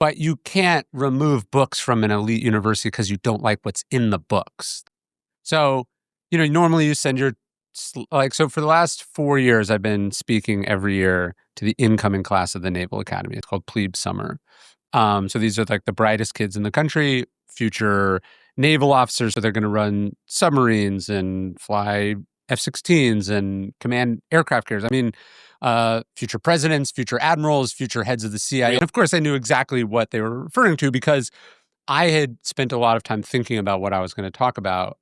But you can't remove books from an elite university because you don't like what's in the books. So, normally you send so for the last 4 years, I've been speaking every year to the incoming class of the Naval Academy. It's called Plebe Summer. So these are like the brightest kids in the country, future naval officers. So they're going to run submarines and fly F-16s and command aircraft carriers. Future presidents, future admirals, future heads of the CIA. And of course, I knew exactly what they were referring to because I had spent a lot of time thinking about what I was going to talk about.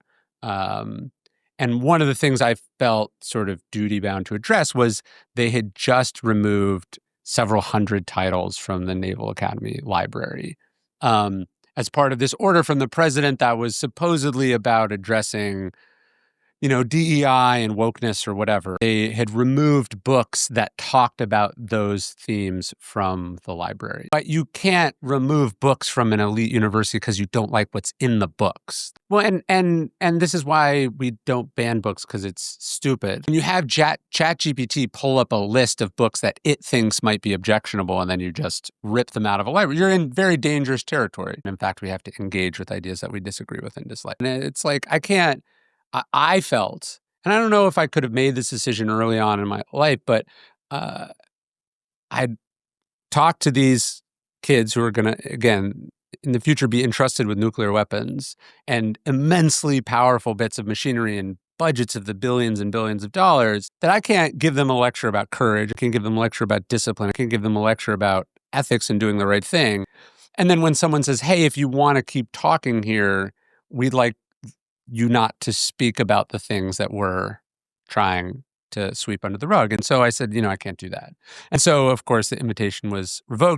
And one of the things I felt sort of duty bound to address was they had just removed several hundred titles from the Naval Academy library as part of this order from the president that was supposedly about addressing DEI and wokeness or whatever. They had removed books that talked about those themes from the library. But you can't remove books from an elite university because you don't like what's in the books. Well, and this is why we don't ban books, because it's stupid. When you have ChatGPT pull up a list of books that it thinks might be objectionable, and then you just rip them out of a library, you're in very dangerous territory. In fact, we have to engage with ideas that we disagree with and dislike. And it's like, I felt, and I don't know if I could have made this decision early on in my life, but I'd talked to these kids who are going to, again, in the future be entrusted with nuclear weapons and immensely powerful bits of machinery and budgets of the billions and billions of dollars, that I can't give them a lecture about courage. I can't give them a lecture about discipline. I can't give them a lecture about ethics and doing the right thing. And then when someone says, hey, if you want to keep talking here, we'd like you not to speak about the things that we're trying to sweep under the rug. And so I said, I can't do that. And so, of course, the invitation was revoked.